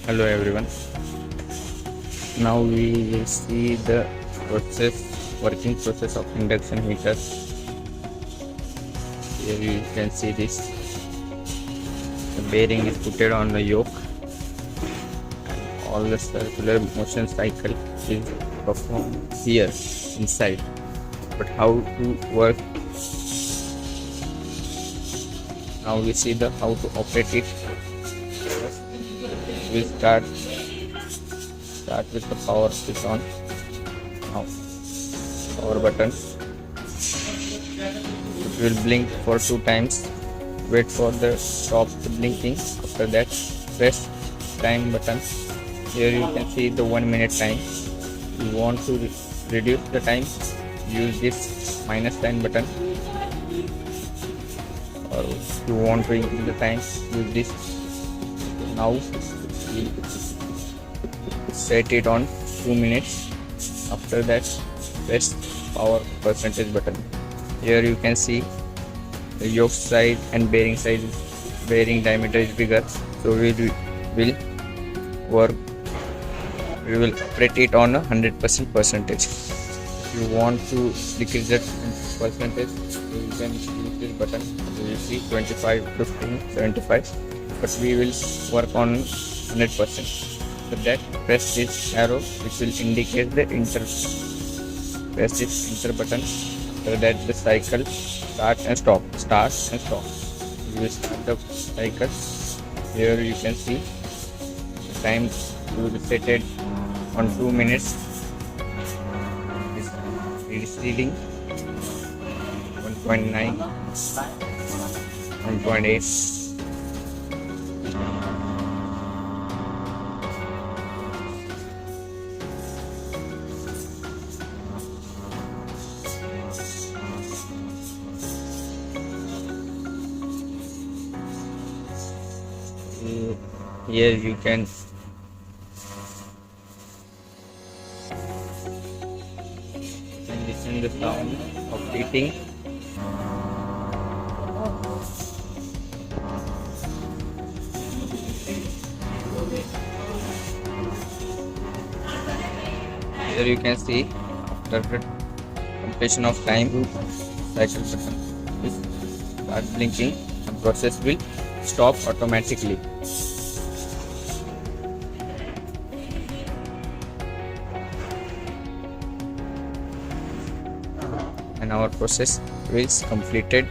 Hello everyone. Now we will see the working process of induction heater. Here you can see this. The bearing is put on the yoke and all the circular motion cycle is performed here inside. But how to work? Now we see the how to operate it. We start with the power switch on. Now power button. It will blink for 2 times. Wait for the stop blinking. After that press time button. Here you can see the 1 minute time. You want to reduce the time, use this -10 button, or if you want to increase the time, use this. Now set it on 2 minutes. After that press power percentage button. Here you can see the yoke side and bearing diameter is bigger, so we will operate it on a 100% percentage. If you want to decrease that percentage, you can use this button. You will see 25, 15, 75, but we will work on 100%. For that, press this arrow which will indicate the enter. Press this enter button. After that, the cycle start and stop. You will start the cycle. Here you can see the time will be set it on 2 minutes. It is reading 1.9, 1.8. Here you can listen the sound of heating. Here you can see after the completion of time, cycle button will start blinking and process will stop automatically. And our process is completed.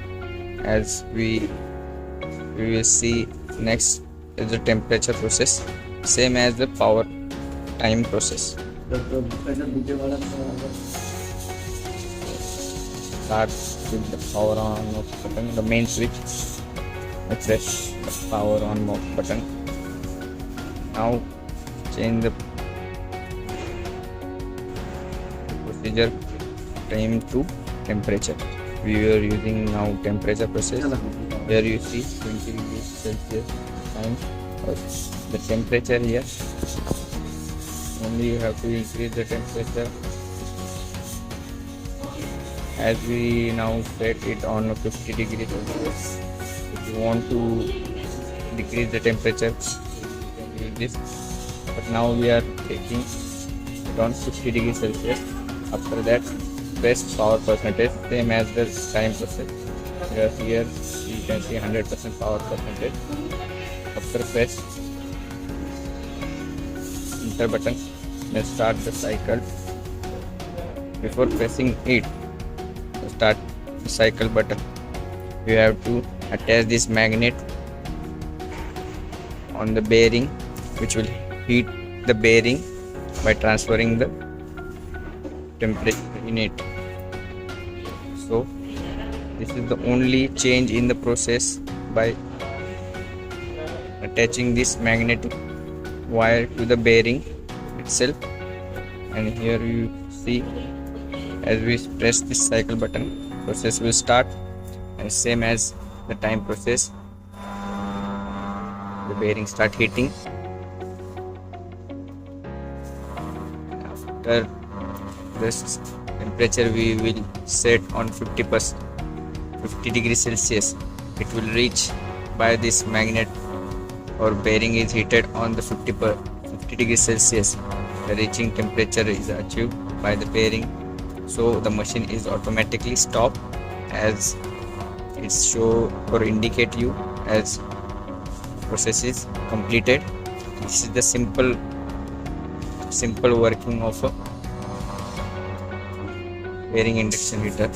As we will see next is the temperature process, same as the power time process. Start with the power on off button, the main switch. Press the power on off button. Now change the procedure time to temperature. We are using now temperature process. Here you see 20 degrees Celsius time. The temperature here, only you have to increase the temperature. As we now set it on 50 degrees Celsius. If you want to decrease the temperature, you can use this. But now we are taking it on 50 degrees Celsius. After that, press power percentage, same as the time process. Here you can see 100% power percentage. After press enter button, then start the cycle. Before pressing it, start the cycle button, you have to attach this magnet on the bearing, which will heat the bearing by transferring the temperature in it. So this is the only change in the process by attaching this magnetic wire to the bearing itself. And here you see, as we press this cycle button, process will start, and same as the time process, the bearing start heating. After this temperature we will set on 50 degrees Celsius. It will reach by this magnet Our bearing is heated on the 50 degrees Celsius. The reaching temperature is achieved by the bearing, so the machine is automatically stopped as it show or indicate you as process is completed. This is the simple working of a bearing induction heater.